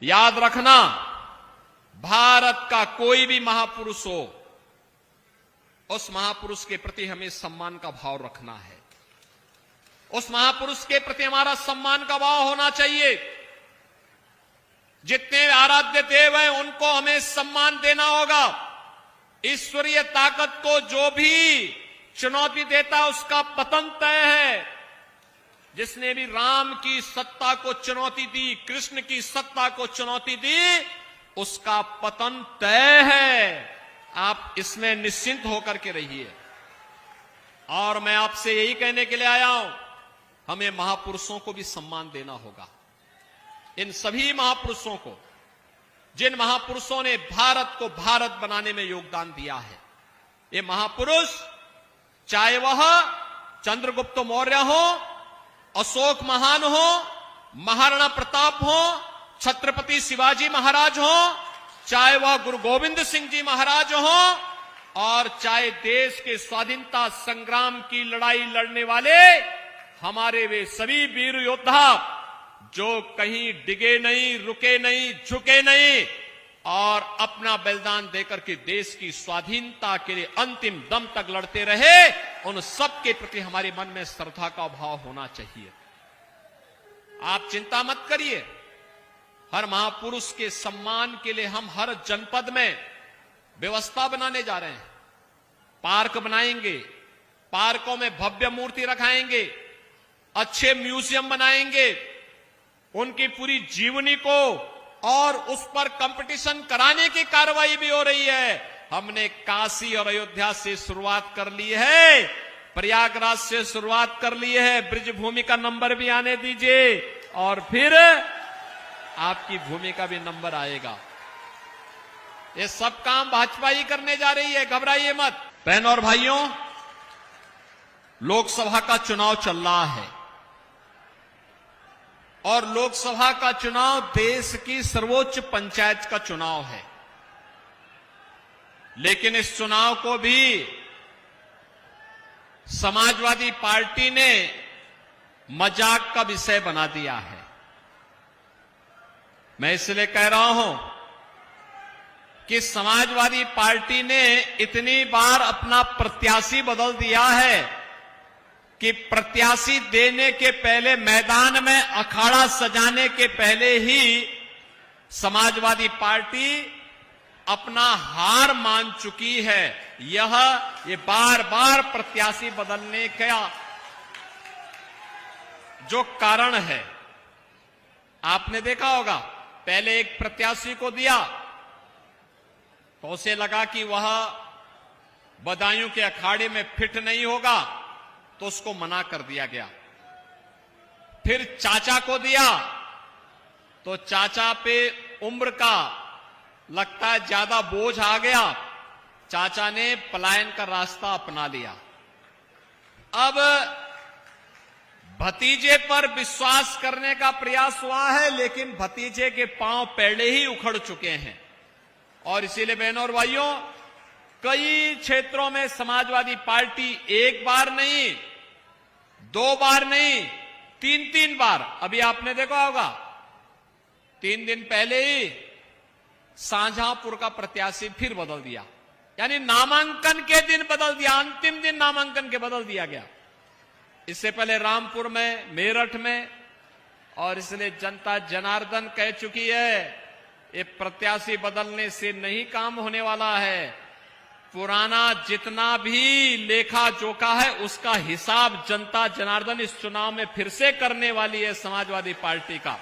याद रखना, भारत का कोई भी महापुरुष हो, उस महापुरुष के प्रति हमें सम्मान का भाव रखना है। उस महापुरुष के प्रति हमारा सम्मान का भाव होना चाहिए। जितने आराध्य देव हैं उनको हमें सम्मान देना होगा। ईश्वरीय ताकत को जो भी चुनौती देता है उसका पतन तय है। जिसने भी राम की सत्ता को चुनौती दी, कृष्ण की सत्ता को चुनौती दी, उसका पतन तय है। आप इसमें निश्चिंत होकर के रहिए। और मैं आपसे यही कहने के लिए आया हूं, हमें महापुरुषों को भी सम्मान देना होगा। इन सभी महापुरुषों को, जिन महापुरुषों ने भारत को भारत बनाने में योगदान दिया है। ये महापुरुष, चाहे वह चंद्रगुप्त मौर्य हो, अशोक महान हो, महाराणा प्रताप हो, छत्रपति शिवाजी महाराज हो, चाहे वह गुरु गोविंद सिंह जी महाराज हो, और चाहे देश के स्वाधीनता संग्राम की लड़ाई लड़ने वाले हमारे वे सभी वीर योद्धा जो कहीं डिगे नहीं, रुके नहीं, झुके नहीं और अपना बलिदान देकर के देश की स्वाधीनता के लिए अंतिम दम तक लड़ते रहे, उन सब के प्रति हमारे मन में श्रद्धा का भाव होना चाहिए। आप चिंता मत करिए, हर महापुरुष के सम्मान के लिए हम हर जनपद में व्यवस्था बनाने जा रहे हैं। पार्क बनाएंगे, पार्कों में भव्य मूर्ति रखाएंगे, अच्छे म्यूजियम बनाएंगे, उनकी पूरी जीवनी को और उस पर कंपटीशन कराने की कार्रवाई भी हो रही है। हमने काशी और अयोध्या से शुरुआत कर ली है, प्रयागराज से शुरुआत कर ली है। ब्रजभूमि का नंबर भी आने दीजिए और फिर आपकी भूमि का भी नंबर आएगा। ये सब काम भाजपा ही करने जा रही है, घबराइए मत। बहनों और भाइयों, लोकसभा का चुनाव चल रहा है और लोकसभा का चुनाव देश की सर्वोच्च पंचायत का चुनाव है। लेकिन इस चुनाव को भी समाजवादी पार्टी ने मजाक का विषय बना दिया है। मैं इसलिए कह रहा हूं कि समाजवादी पार्टी ने इतनी बार अपना प्रत्याशी बदल दिया है कि प्रत्याशी देने के पहले, मैदान में अखाड़ा सजाने के पहले ही समाजवादी पार्टी अपना हार मान चुकी है। ये बार बार प्रत्याशी बदलने का जो कारण है, आपने देखा होगा, पहले एक प्रत्याशी को दिया तो उसे लगा कि वह बदायूं के अखाड़े में फिट नहीं होगा, तो उसको मना कर दिया गया। फिर चाचा को दिया तो चाचा पे उम्र का लगता है ज्यादा बोझ आ गया, चाचा ने पलायन का रास्ता अपना लिया। अब भतीजे पर विश्वास करने का प्रयास हुआ है, लेकिन भतीजे के पांव पहले ही उखड़ चुके हैं। और इसीलिए बहनों और भाइयों, कई क्षेत्रों में समाजवादी पार्टी एक बार नहीं, दो बार नहीं, तीन बार, अभी आपने देखा होगा 3 दिन पहले ही शाहजहांपुर का प्रत्याशी फिर बदल दिया, यानी नामांकन के दिन बदल दिया, अंतिम दिन नामांकन के बदल दिया गया। इससे पहले रामपुर में, मेरठ में, और इसलिए जनता जनार्दन कह चुकी है ये प्रत्याशी बदलने से नहीं काम होने वाला है। पुराना जितना भी लेखा जोखा है उसका हिसाब जनता जनार्दन इस चुनाव में फिर से करने वाली है समाजवादी पार्टी का।